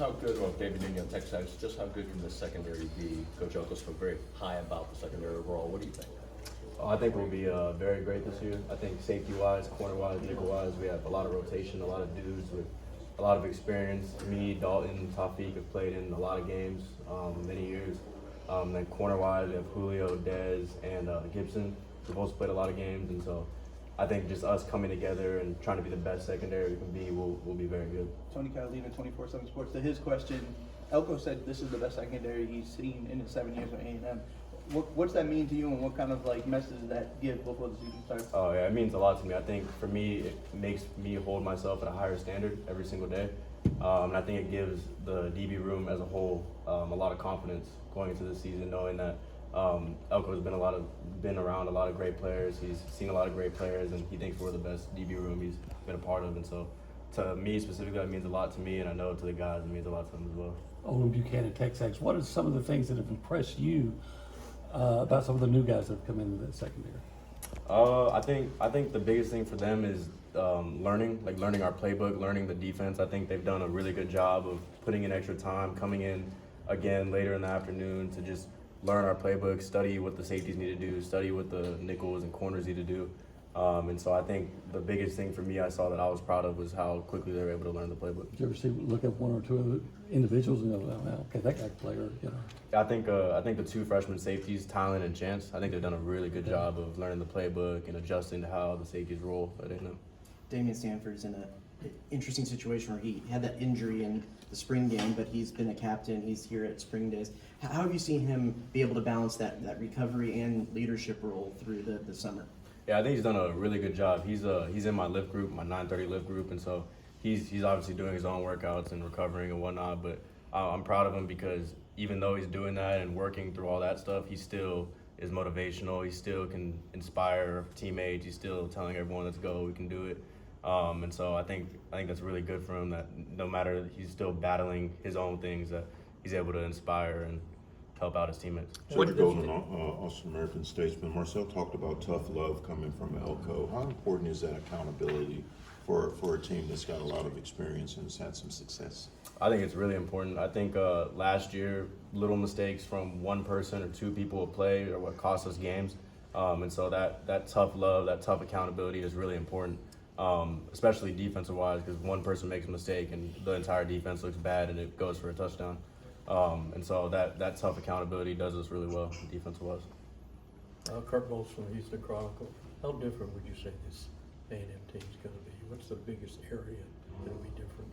how good, well, David being on tech side, just how good can the secondary be? Coach Elko spoke very high about the secondary overall. What do you think? I think we'll be very great this year. I think safety-wise, corner-wise, nickel-wise, we have a lot of rotation, a lot of dudes with a lot of experience. Me, Dalton, Tafiq have played in a lot of games, many years. Then corner-wise, we have Julio, Dez, and Gibson. We've also played a lot of games, and so I think just us coming together and trying to be the best secondary we can be will be very good. Tony Catalina, 24/7 Sports. To his question, Elko said this is the best secondary he's seen in his 7 years at A&M. What's that mean to you, and what kind of message does that give before the season starts? Oh yeah, it means a lot to me. I think for me, it makes me hold myself at a higher standard every single day, and I think it gives the DB room as a whole a lot of confidence going into the season, knowing that Elko has been around a lot of great players. He's seen a lot of great players, and he thinks we're the best DB room he's been a part of. And so, to me specifically, that means a lot to me, and I know to the guys, it means a lot to them as well. Olin Buchanan, Texas. What are some of the things that have impressed you about some of the new guys that have come into the secondary? I think the biggest thing for them is learning our playbook, learning the defense. I think they've done a really good job of putting in extra time, coming in again later in the afternoon to just learn our playbook, study what the safeties need to do, study what the nickels and corners need to do. And so I think the biggest thing for me I saw that I was proud of was how quickly they were able to learn the playbook. Did you ever look at one or two of the individuals and go, oh, okay, that guy's a player, I think the two freshman safeties, Tylen and Chance, I think they've done a really good job of learning the playbook and adjusting to how the safeties roll at A&M. Damian Stanford's in an interesting situation where he had that injury in the spring game, but he's been a captain. He's here at spring days. How have you seen him be able to balance that recovery and leadership role through the summer? Yeah, I think he's done a really good job. He's in my lift group, my 9:30 lift group, and so he's obviously doing his own workouts and recovering and whatnot. But I'm proud of him because even though he's doing that and working through all that stuff, he still is motivational. He still can inspire teammates. He's still telling everyone, "Let's go, we can do it." And so I think that's really good for him. That no matter he's still battling his own things, that he's able to inspire and help out his teammates. George Golden, Austin American statesman. Marcel talked about tough love coming from Elko. How important is that accountability for a team that's got a lot of experience and has had some success? I think it's really important. I think last year, little mistakes from one person or two people at play are what cost us games. And so that tough love, that tough accountability is really important, especially defensive-wise, because one person makes a mistake and the entire defense looks bad and it goes for a touchdown. And so that tough accountability does us really well, defensive-wise. Kurt Bowles from the Houston Chronicle. How different would you say this A&M team's going to be? What's the biggest area that'll be different?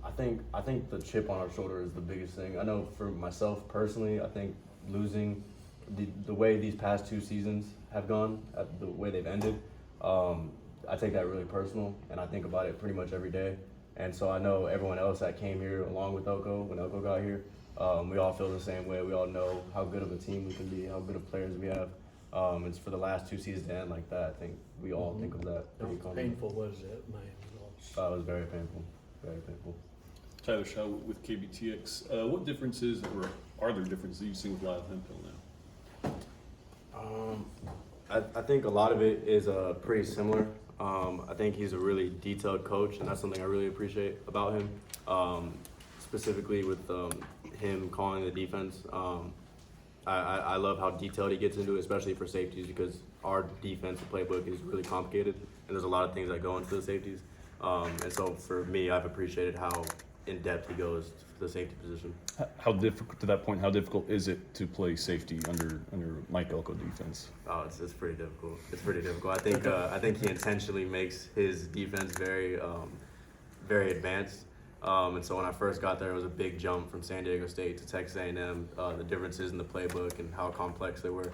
I think the chip on our shoulder is the biggest thing. I know for myself personally, I think losing the way these past two seasons have gone, the way they've ended, I take that really personal, and I think about it pretty much every day. And so I know everyone else that came here along with Elko, when Elko got here, we all feel the same way. We all know how good of a team we can be, how good of players we have. It's for the last two seasons to end like that. I think we all think of that. How painful was that, man? It was very painful, very painful. Tyler Shaw with KBTX. What differences, or are there differences you've seen with Lyle Hemphill now? I think a lot of it is pretty similar. I think he's a really detailed coach, and that's something I really appreciate about him, specifically with him calling the defense. I love how detailed he gets into it, especially for safeties, because our defensive playbook is really complicated, and there's a lot of things that go into the safeties. And so for me, I've appreciated how in-depth he goes to the safety position. How difficult, to that point, how difficult is it to play safety under Mike Elko defense? Oh, it's pretty difficult. It's pretty difficult. I think he intentionally makes his defense very advanced. And so when I first got there, it was a big jump from San Diego State to Texas A&M. The differences in the playbook and how complex they were.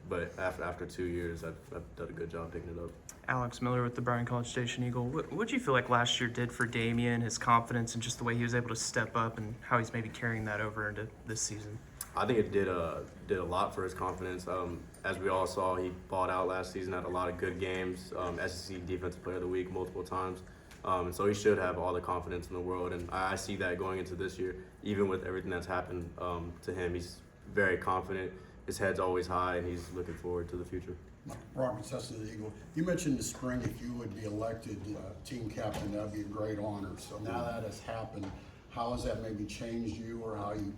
But after 2 years, I've done a good job picking it up. Alex Miller with the Bryan College Station Eagle. What do you feel like last year did for Damian, his confidence, and just the way he was able to step up, and how he's maybe carrying that over into this season? I think it did a lot for his confidence. As we all saw, he balled out last season, had a lot of good games, SEC Defensive Player of the Week multiple times. And so he should have all the confidence in the world, and I see that going into this year. Even with everything that's happened to him, he's very confident. His head's always high, and he's looking forward to the future. Robert Sessa, the Eagle. You mentioned this spring if you would be elected team captain, that would be a great honor. So now that has happened. how has that maybe changed you, or how you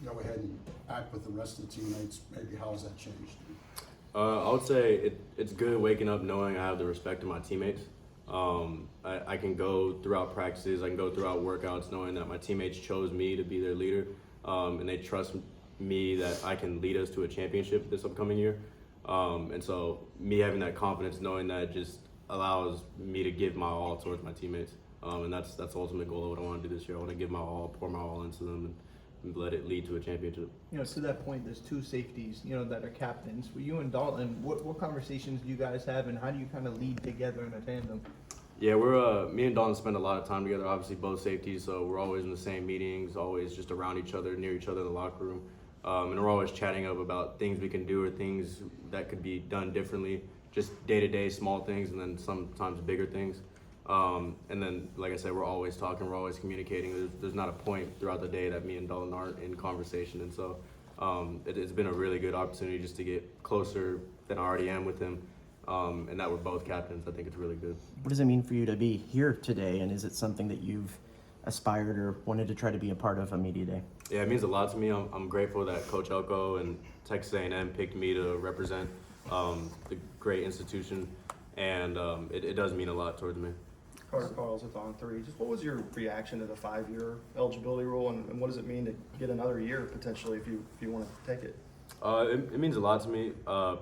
go ahead and act with the rest of the teammates? Maybe how has that changed you? I would say it's good waking up knowing I have the respect of my teammates. I can go throughout practices, I can go throughout workouts knowing that my teammates chose me to be their leader, and they trust me that I can lead us to a championship this upcoming year. And so me having that confidence, knowing that, just allows me to give my all towards my teammates. And that's the ultimate goal of what I want to do this year. I want to give my all, pour my all into them, and let it lead to a championship. You know, to that point, there's two safeties, you know, that are captains. For you and Dalton, what conversations do you guys have, and how do you kind of lead together in a tandem? Yeah, me and Dalton spend a lot of time together, obviously both safeties, so we're always in the same meetings, always just around each other, near each other in the locker room. And we're always chatting up about things we can do or things that could be done differently, just day-to-day small things, and then sometimes bigger things. And then, like I said, we're always talking, we're always communicating. There's not a point throughout the day that me and Dalton aren't in conversation. And so it's been a really good opportunity just to get closer than I already am with him. And that we're both captains. I think it's really good. What does it mean for you to be here today, and is it something that you've aspired or wanted to try to be a part of on media day? Yeah, it means a lot to me. I'm grateful that Coach Elko and Texas A&M picked me to represent the great institution, and it does mean a lot towards me. Carter Carls with On 3. Just what was your reaction to the 5-year eligibility rule, and what does it mean to get another year potentially if you want to take it? It means a lot to me.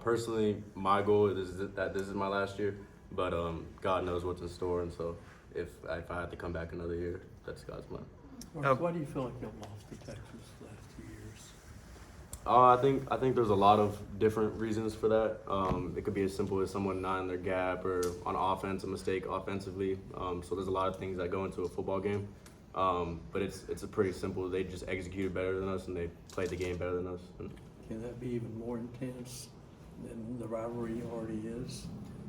Personally, my goal is that this is my last year, but God knows what's in store, and so if I have to come back another year, that's God's plan. Marcus, why do you feel like you've lost to Texas the last 2 years? I think there's a lot of different reasons for that. It could be as simple as someone not in their gap, or on offense, a mistake offensively. So there's a lot of things that go into a football game. But it's a pretty simple. They just executed better than us, and they played the game better than us. Can that be even more intense than the rivalry already is?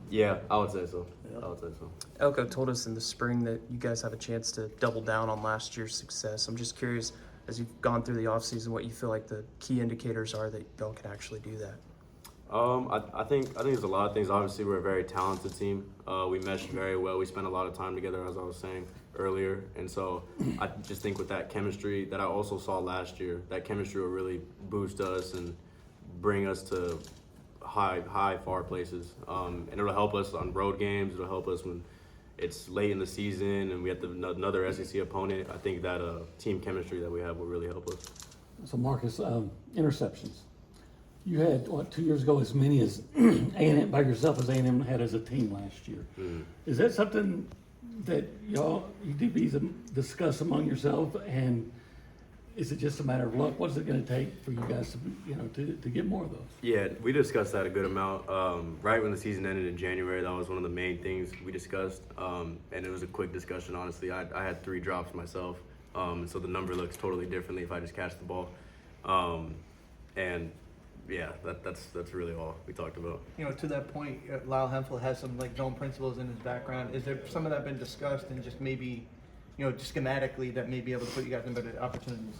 Yeah, I would say so. Yeah. I would say so. Elko told us in the spring that you guys have a chance to double down on last year's success. I'm just curious, as you've gone through the offseason, what you feel like the key indicators are that y'all can actually do that. I think there's a lot of things. Obviously, we're a very talented team. We mesh very well. We spend a lot of time together, as I was saying earlier. And so I just think with that chemistry that I also saw last year, that chemistry will really boost us and bring us to far places. And it'll help us on road games. It'll help us when it's late in the season and we have another SEC opponent. I think that team chemistry that we have will really help us. So Marcus, interceptions. You had, 2 years ago, as many as A&M by yourself as A&M had as a team last year. Mm. Is that something that you DBs discuss among yourself, and is it just a matter of luck? What is it going to take for you guys to get more of those? Yeah, we discussed that a good amount. Right when the season ended in January, that was one of the main things we discussed. And it was a quick discussion, honestly. I had 3 drops myself, so the number looks totally differently if I just catch the ball. And yeah, that's really all we talked about. You know, to that point, Lyle Hemphill has some zone principles in his background. Is there some of that been discussed, and just maybe, just schematically that may be able to put you guys in better opportunities?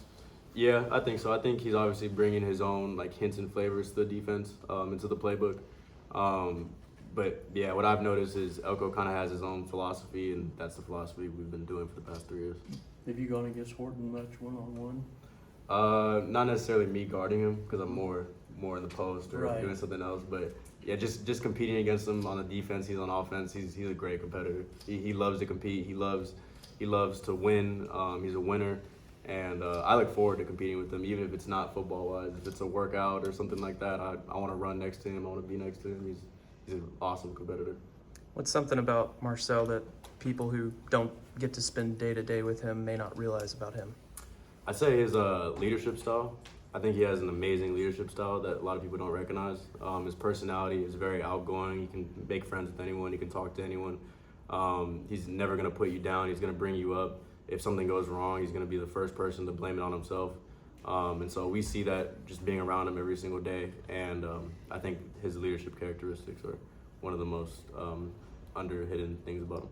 Yeah, I think so. I think he's obviously bringing his own hints and flavors to the defense, into the playbook. But yeah, what I've noticed is Elko kind of has his own philosophy, and that's the philosophy we've been doing for the past 3 years. Have you gone against Horton much one-on-one? Not necessarily me guarding him, because I'm more in the post or Right. doing something else. But yeah, just competing against him on the defense. He's on offense. He's a great competitor. He loves to compete. He loves to win. He's a winner. And I look forward to competing with him, even if it's not football-wise. If it's a workout or something like that, I want to run next to him. I want to be next to him. He's an awesome competitor. What's something about Marcel that people who don't get to spend day-to-day with him may not realize about him? I'd say his leadership style. I think he has an amazing leadership style that a lot of people don't recognize. His personality is very outgoing. He can make friends with anyone. He can talk to anyone. He's never going to put you down. He's going to bring you up. If something goes wrong, he's going to be the first person to blame it on himself. And so we see that just being around him every single day. And I think his leadership characteristics are one of the most under-hidden things about him.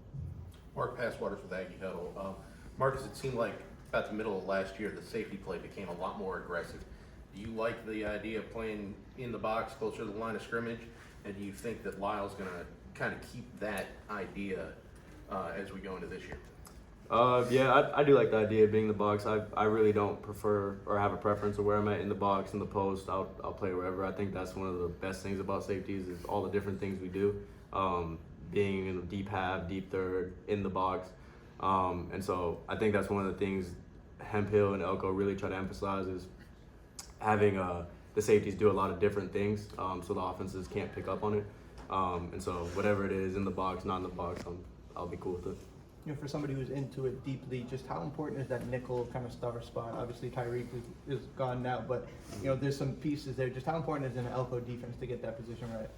Mark Passwaters with Aggie Huddle. Marcus, it seemed like about the middle of last year, the safety play became a lot more aggressive. Do you like the idea of playing in the box closer to the line of scrimmage? And do you think that Lyle's going to kind of keep that idea as we go into this year? Yeah, I do like the idea of being in the box. I really don't prefer or have a preference of where I'm at in the box, in the post. I'll play wherever. I think that's one of the best things about safeties is all the different things we do. Being in the deep half, deep third, in the box. And so I think that's one of the things Hemphill and Elko really try to emphasize is having the safeties do a lot of different things so the offenses can't pick up on it. And so whatever it is, in the box, not in the box, I'll be cool with it. You know, for somebody who's into it deeply, just how important is that nickel kind of star spot? Obviously, Tyreek is gone now, but you know, there's some pieces there. Just how important is it in an Elko defense to get that position right?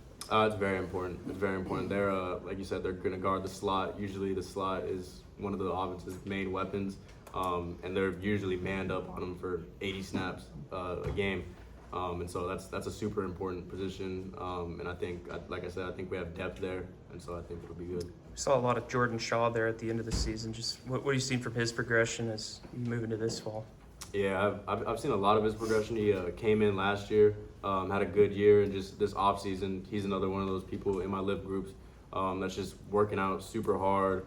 It's very important. It's very important. They're like you said, they're going to guard the slot. Usually, the slot is one of the offense's main weapons, and they're usually manned up on them for 80 snaps a game. And so that's a super important position. And I think, like I said, I think we have depth there, and so I think it'll be good. We saw a lot of Jordan Shaw there at the end of the season. Just what have you seen from his progression as you move into this fall? Yeah, I've seen a lot of his progression. He came in last year, had a good year, and just this off season, he's another one of those people in my lift groups that's just working out super hard,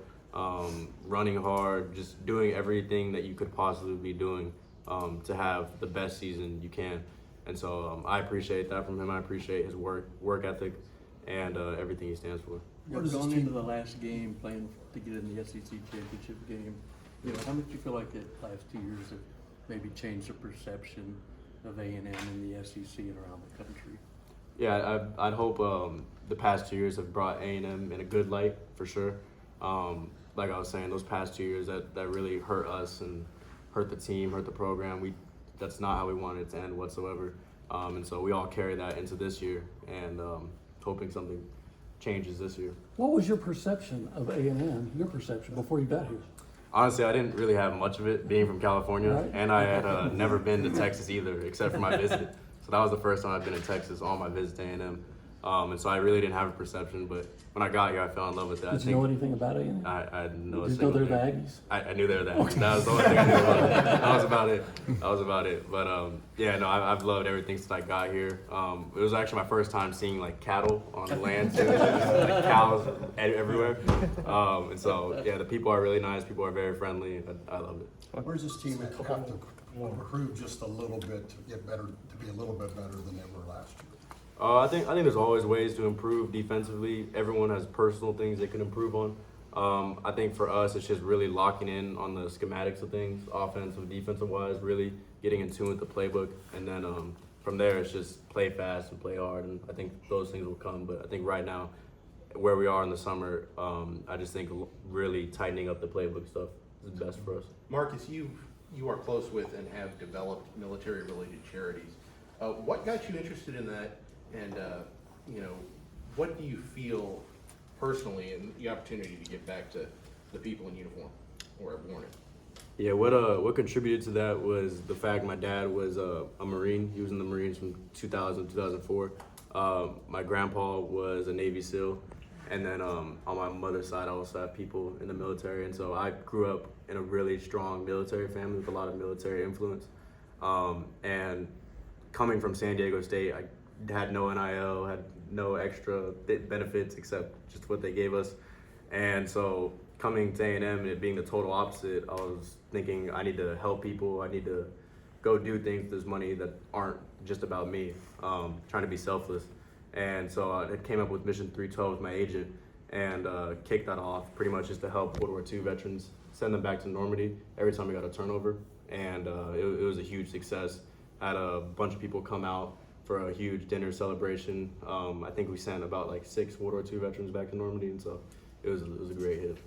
running hard, just doing everything that you could possibly be doing to have the best season you can. And so I appreciate that from him. I appreciate his work ethic, and everything he stands for. Where does this Going team- into the last game, playing to get in the SEC championship game, you know, how much do you feel like the last 2 years have maybe changed the perception of A&M in the SEC and around the country? Yeah, I'd hope the past 2 years have brought A&M in a good light for sure. Like I was saying, those past 2 years that really hurt us and hurt the team, hurt the program. That's not how we wanted it to end whatsoever. And so we all carry that into this year, and hoping something changes this year. What was your perception of A&M, your perception, before you got here? Honestly, I didn't really have much of it being from California, Right. and I had never been to Texas either, except for my visit. So that was the first time I've been in Texas on my visit to A&M. And so I really didn't have a perception, but when I got here, I fell in love with it. Did you know anything about A&M? I didn't know a Did you know single they're the thing. Aggies? I knew they were the Aggies. That was the only thing I knew about it. That was about it. But yeah, no, I've loved everything since I got here. It was actually my first time seeing like cattle on the land too. Like cows everywhere. And so yeah, the people are really nice. People are very friendly. I love it. Where's this team have to improve just a little bit to get better, to be a little bit better than they were last year? I think there's always ways to improve defensively. Everyone has personal things they can improve on. I think for us, it's just really locking in on the schematics of things, offensive, defensive wise, really getting in tune with the playbook. And then from there, it's just play fast and play hard. And I think those things will come. But I think right now, where we are in the summer, I just think really tightening up the playbook stuff is best for us. Marcus, you are close with and have developed military-related charities. What got you interested in that? And, you know, what do you feel personally in the opportunity to get back to the people in uniform or have worn it? Yeah, what contributed to that was the fact my dad was a Marine. He was in the Marines from 2000 to 2004. My grandpa was a Navy SEAL. And then on my mother's side, I also have people in the military. And so I grew up in a really strong military family with a lot of military influence. And coming from San Diego State, I had no NIL, had no extra benefits except just what they gave us. And so coming to A&M and it being the total opposite, I was thinking I need to help people. I need to go do things with this money that aren't just about me, trying to be selfless. And so I came up with Mission 312 with my agent and kicked that off pretty much just to help World War II veterans, send them back to Normandy every time we got a turnover. And it was a huge success. I had a bunch of people come out for a huge dinner celebration. I think we sent about like 6 World War II veterans back to Normandy, and so it was a great hit.